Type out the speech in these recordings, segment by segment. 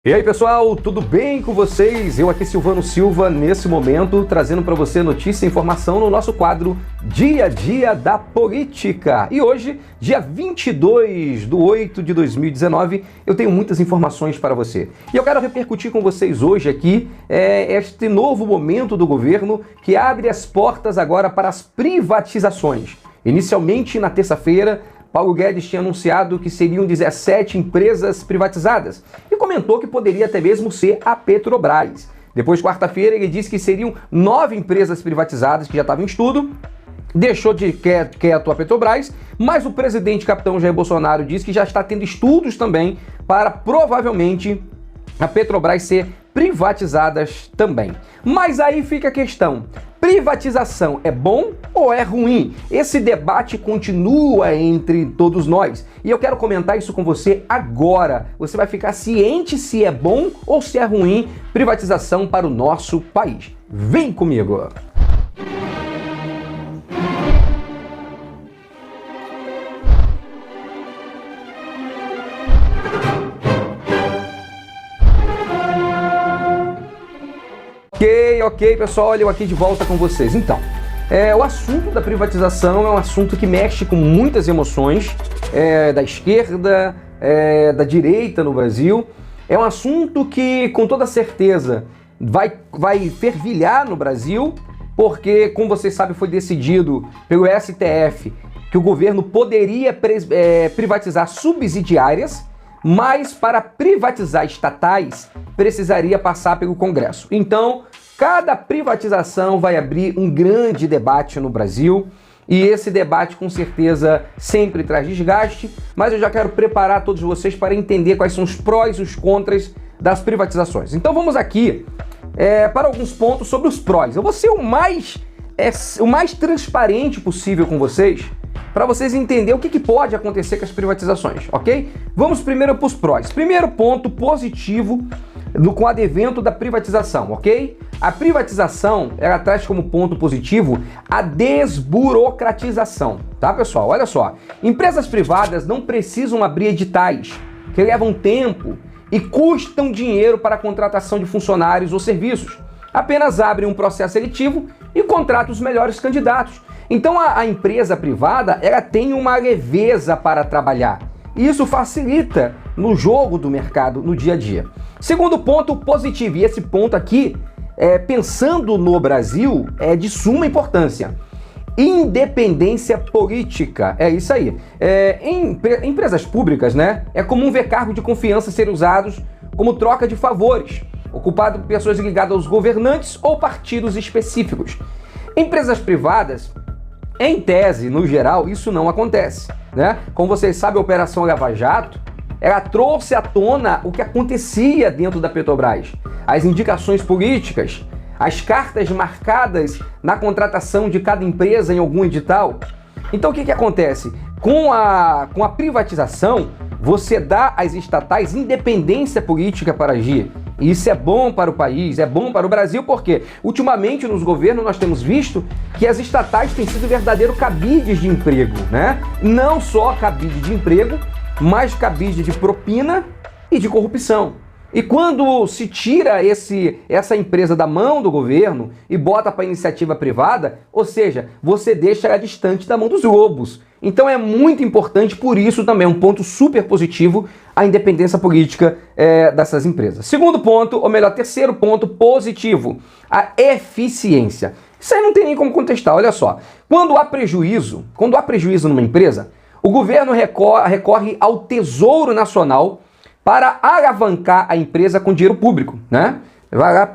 E aí pessoal, tudo bem com vocês? Eu aqui, Silvano Silva, nesse momento, trazendo para você notícia e informação no nosso quadro Dia a Dia da Política. E hoje, dia 22/8/2019, eu tenho muitas informações para você. E eu quero repercutir com vocês hoje aqui este novo momento do governo que abre as portas agora para as privatizações. Inicialmente, na terça-feira, Paulo Guedes tinha anunciado que seriam 17 empresas privatizadas e comentou que poderia até mesmo ser a Petrobras. Depois, quarta-feira, ele disse que seriam 9 empresas privatizadas que já estavam em estudo, deixou de quieto a Petrobras, mas o presidente capitão Jair Bolsonaro disse que já está tendo estudos também para provavelmente a Petrobras ser privatizadas também. Mas aí fica a questão: privatização é bom ou é ruim? Esse debate continua entre todos nós e eu quero comentar isso com você agora. Você vai ficar ciente se é bom ou se é ruim privatização para o nosso país. Vem comigo! Ok, pessoal, olha eu aqui de volta com vocês. Então, o assunto da privatização é um assunto que mexe com muitas emoções, da esquerda, da direita no Brasil. É um assunto que, com toda certeza, vai fervilhar no Brasil, porque, como vocês sabem, foi decidido pelo STF que o governo poderia privatizar subsidiárias, mas para privatizar estatais precisaria passar pelo Congresso. Então, cada privatização vai abrir um grande debate no Brasil e esse debate com certeza sempre traz desgaste, mas eu já quero preparar todos vocês para entender quais são os prós e os contras das privatizações. Então vamos aqui para alguns pontos sobre os prós. Eu vou ser o mais transparente possível com vocês, para vocês entenderem o que pode acontecer com as privatizações, ok? Vamos primeiro para os prós. Primeiro ponto positivo com o advento da privatização, ok? A privatização, ela traz como ponto positivo a desburocratização, tá, pessoal? Olha só, empresas privadas não precisam abrir editais que levam tempo e custam dinheiro para a contratação de funcionários ou serviços. Apenas abrem um processo seletivo e contratam os melhores candidatos. Então a empresa privada, ela tem uma leveza para trabalhar. E isso facilita no jogo do mercado, no dia a dia. Segundo ponto positivo, e esse ponto aqui, pensando no Brasil, é de suma importância. Independência política, é isso aí. Em empresas públicas, né, é comum ver cargos de confiança ser usados como troca de favores, ocupado por pessoas ligadas aos governantes ou partidos específicos. Empresas privadas, em tese, no geral, isso não acontece, né? Como vocês sabem, a Operação Lava Jato, ela trouxe à tona o que acontecia dentro da Petrobras. As indicações políticas, as cartas marcadas na contratação de cada empresa em algum edital. Então o que acontece? Com a privatização, você dá às estatais independência política para agir. E isso é bom para o país, é bom para o Brasil, porque ultimamente nos governos nós temos visto que as estatais têm sido verdadeiro cabides de emprego, né? Não só cabide de emprego, mas cabide de propina e de corrupção. E quando se tira essa empresa da mão do governo e bota para a iniciativa privada, ou seja, você deixa ela distante da mão dos lobos. Então é muito importante, por isso também é um ponto super positivo, a independência política dessas empresas. Segundo ponto, ou melhor, terceiro ponto positivo, a eficiência. Isso aí não tem nem como contestar, olha só. Quando há prejuízo numa empresa, o governo recorre ao Tesouro Nacional para alavancar a empresa com dinheiro público, né? Vai lá,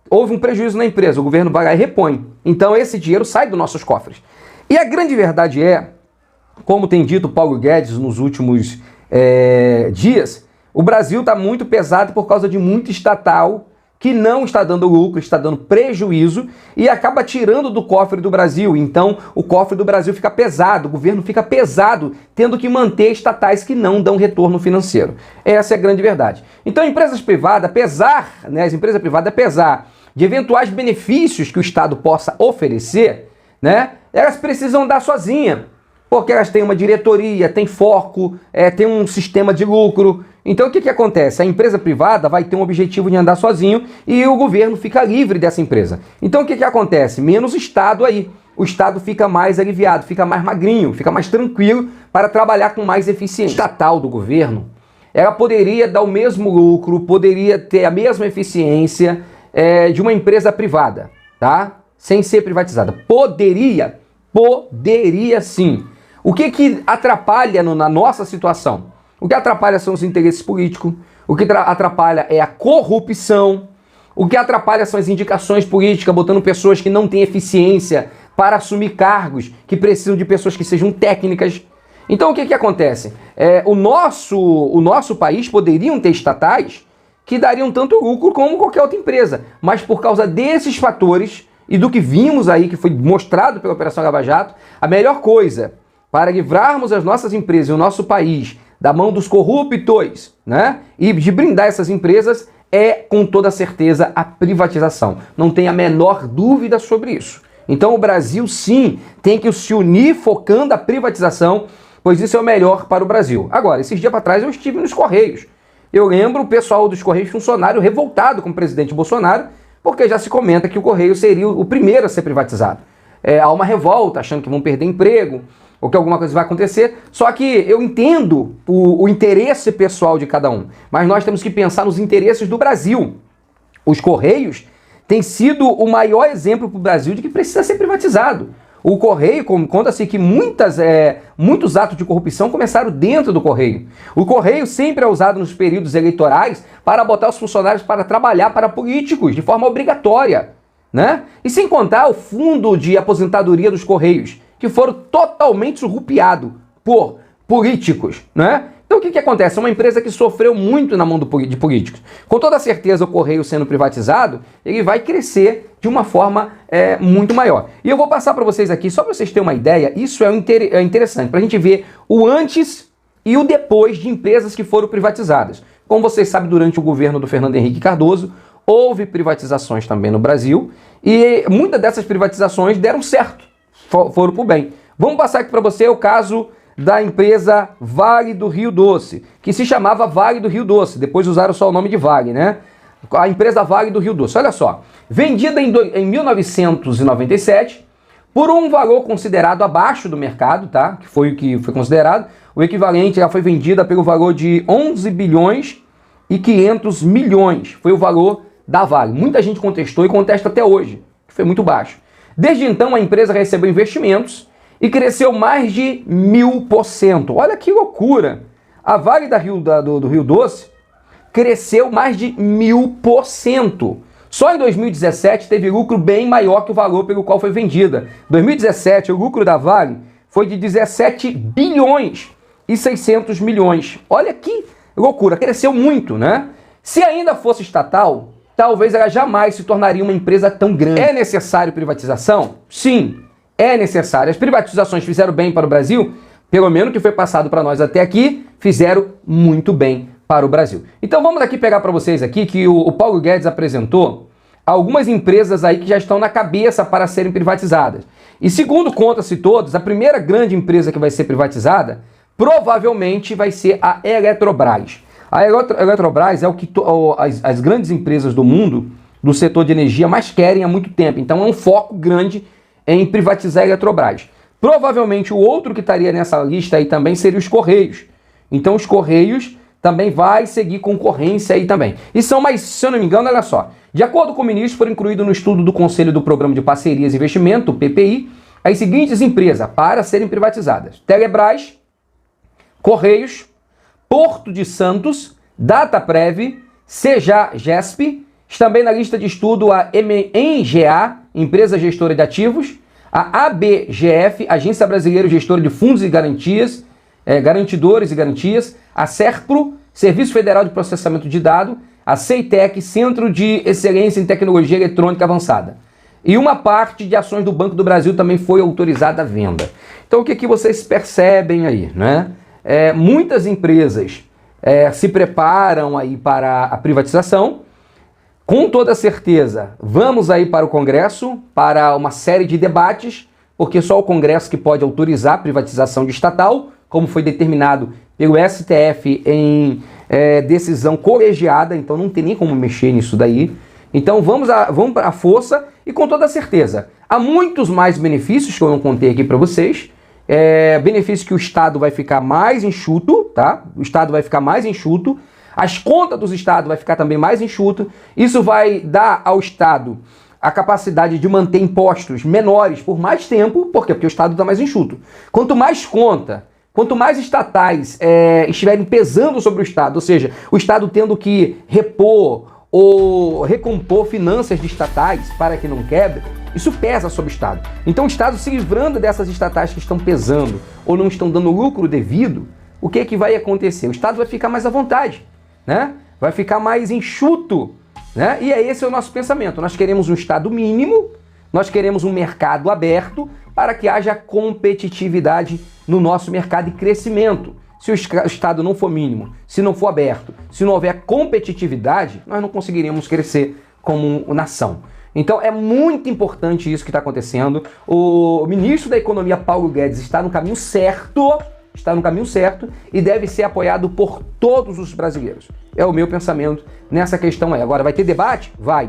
houve um prejuízo na empresa, o governo vai lá e repõe. Então esse dinheiro sai dos nossos cofres. E a grande verdade é, como tem dito Paulo Guedes nos últimos dias, o Brasil está muito pesado por causa de muito estatal que não está dando lucro, está dando prejuízo e acaba tirando do cofre do Brasil. Então, o cofre do Brasil fica pesado, o governo fica pesado, tendo que manter estatais que não dão retorno financeiro. Essa é a grande verdade. Então, empresas privadas, apesar de eventuais benefícios que o Estado possa oferecer, né, elas precisam dar sozinha, porque elas têm uma diretoria, têm foco, têm um sistema de lucro. Então o que acontece? A empresa privada vai ter um objetivo de andar sozinho e o governo fica livre dessa empresa. Então o que acontece? Menos Estado aí. O Estado fica mais aliviado, fica mais magrinho, fica mais tranquilo para trabalhar com mais eficiência. Estatal do governo, ela poderia dar o mesmo lucro, poderia ter a mesma eficiência de uma empresa privada, tá? Sem ser privatizada. Poderia sim. O que atrapalha na nossa situação? O que atrapalha são os interesses políticos, o que atrapalha é a corrupção, o que atrapalha são as indicações políticas, botando pessoas que não têm eficiência para assumir cargos, que precisam de pessoas que sejam técnicas. Então o que acontece? O nosso país poderiam ter estatais que dariam tanto lucro como qualquer outra empresa, mas por causa desses fatores e do que vimos aí, que foi mostrado pela Operação Lava Jato, a melhor coisa para livrarmos as nossas empresas e o nosso país da mão dos corruptos, né, e de brindar essas empresas é, com toda certeza, a privatização. Não tem a menor dúvida sobre isso. Então o Brasil, sim, tem que se unir focando a privatização, pois isso é o melhor para o Brasil. Agora, esses dias para trás eu estive nos Correios. Eu lembro o pessoal dos Correios funcionário revoltado com o presidente Bolsonaro, porque já se comenta que o Correio seria o primeiro a ser privatizado. Há uma revolta, achando que vão perder emprego, ou que alguma coisa vai acontecer. Só que eu entendo o interesse pessoal de cada um, mas nós temos que pensar nos interesses do Brasil. Os Correios têm sido o maior exemplo para o Brasil de que precisa ser privatizado. O Correio, conta-se que muitos atos de corrupção começaram dentro do Correio. O Correio sempre é usado nos períodos eleitorais para botar os funcionários para trabalhar para políticos, de forma obrigatória, né? E sem contar o fundo de aposentadoria dos Correios, que foram totalmente surrupiados por políticos, né? Então o que acontece? É uma empresa que sofreu muito na mão de políticos. Com toda certeza o Correio sendo privatizado, ele vai crescer de uma forma muito maior. E eu vou passar para vocês aqui, só para vocês terem uma ideia, isso é interessante, para a gente ver o antes e o depois de empresas que foram privatizadas. Como vocês sabem, durante o governo do Fernando Henrique Cardoso, houve privatizações também no Brasil, e muitas dessas privatizações deram certo, foram para o bem. Vamos passar aqui para você o caso da empresa Vale do Rio Doce, que se chamava Vale do Rio Doce, depois usaram só o nome de Vale, né? A empresa Vale do Rio Doce, olha só, vendida em 1997 por um valor considerado abaixo do mercado, tá? Que foi o que foi considerado, o equivalente, ela foi vendida pelo valor de 11 bilhões e 500 milhões, foi o valor da Vale. Muita gente contestou e contesta até hoje, que foi muito baixo. Desde então a empresa recebeu investimentos e cresceu mais de 1000%. Olha que loucura! A Vale do Rio Doce cresceu mais de 1000%. Só em 2017 teve lucro bem maior que o valor pelo qual foi vendida. Em 2017, o lucro da Vale foi de 17 bilhões e 600 milhões. Olha que loucura, cresceu muito, né? Se ainda fosse estatal, talvez ela jamais se tornaria uma empresa tão grande. É necessário privatização? Sim. É necessário. As privatizações fizeram bem para o Brasil, pelo menos o que foi passado para nós até aqui, fizeram muito bem para o Brasil. Então vamos aqui pegar para vocês aqui que o Paulo Guedes apresentou algumas empresas aí que já estão na cabeça para serem privatizadas. E segundo conta-se todos, a primeira grande empresa que vai ser privatizada provavelmente vai ser a Eletrobras. A Eletrobras é o que as grandes empresas do mundo, do setor de energia, mais querem há muito tempo. Então é um foco grande em privatizar a Eletrobras. Provavelmente o outro que estaria nessa lista aí também seria os Correios. Então os Correios também vai seguir concorrência aí também. E são mais, se eu não me engano, olha só, de acordo com o ministro, foram incluídos no estudo do Conselho do Programa de Parcerias e Investimento, PPI, as seguintes empresas para serem privatizadas: Telebrás, Correios, Porto de Santos, Dataprev, Seja-Gesp, também na lista de estudo a MNGA, Empresa Gestora de Ativos, a ABGF, Agência Brasileira Gestora de Fundos e Garantias, Garantidores e Garantias, a SERPRO, Serviço Federal de Processamento de Dados, a CEITEC, Centro de Excelência em Tecnologia Eletrônica Avançada. E uma parte de ações do Banco do Brasil também foi autorizada à venda. Então o que vocês percebem aí, né? Muitas empresas se preparam aí para a privatização. Com toda certeza, vamos aí para o Congresso, para uma série de debates, porque só o Congresso que pode autorizar a privatização de estatal, como foi determinado pelo STF em decisão colegiada, então não tem nem como mexer nisso daí. Então vamos para a força e com toda certeza. Há muitos mais benefícios que eu não contei aqui para vocês. Benefício que o Estado vai ficar mais enxuto, tá? O Estado vai ficar mais enxuto. As contas dos Estados vai ficar também mais enxuto. Isso vai dar ao Estado a capacidade de manter impostos menores por mais tempo. Por quê? Porque o Estado está mais enxuto. Quanto mais conta, quanto mais estatais estiverem pesando sobre o Estado, ou seja, o Estado tendo que repor ou recompor finanças de estatais para que não quebre, isso pesa sobre o Estado. Então o Estado se livrando dessas estatais que estão pesando ou não estão dando lucro devido, o que é que vai acontecer? O Estado vai ficar mais à vontade, né? Vai ficar mais enxuto, né? E esse é o nosso pensamento. Nós queremos um Estado mínimo, nós queremos um mercado aberto para que haja competitividade no nosso mercado e crescimento. Se o Estado não for mínimo, se não for aberto, se não houver competitividade, nós não conseguiríamos crescer como nação. Então é muito importante isso que está acontecendo. O ministro da Economia, Paulo Guedes, está no caminho certo, e deve ser apoiado por todos os brasileiros. É o meu pensamento nessa questão aí. Agora, vai ter debate? Vai.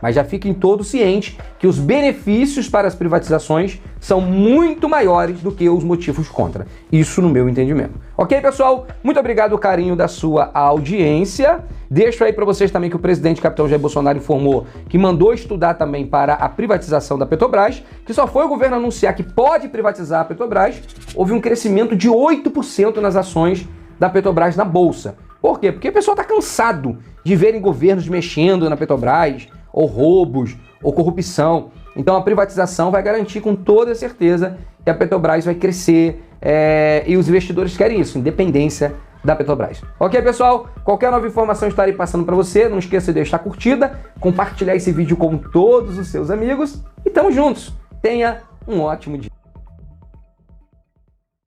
Mas já fiquem todos cientes que os benefícios para as privatizações são muito maiores do que os motivos contra. Isso no meu entendimento. Ok, pessoal? Muito obrigado pelo carinho da sua audiência. Deixo aí para vocês também que o presidente capitão Jair Bolsonaro informou que mandou estudar também para a privatização da Petrobras, que só foi o governo anunciar que pode privatizar a Petrobras, houve um crescimento de 8% nas ações da Petrobras na Bolsa. Por quê? Porque o pessoal está cansado de verem governos mexendo na Petrobras, ou roubos, ou corrupção. Então a privatização vai garantir com toda certeza que a Petrobras vai crescer e os investidores querem isso, independência da Petrobras. Ok, pessoal? Qualquer nova informação estarei passando para você. Não esqueça de deixar curtida, compartilhar esse vídeo com todos os seus amigos e tamo juntos. Tenha um ótimo dia.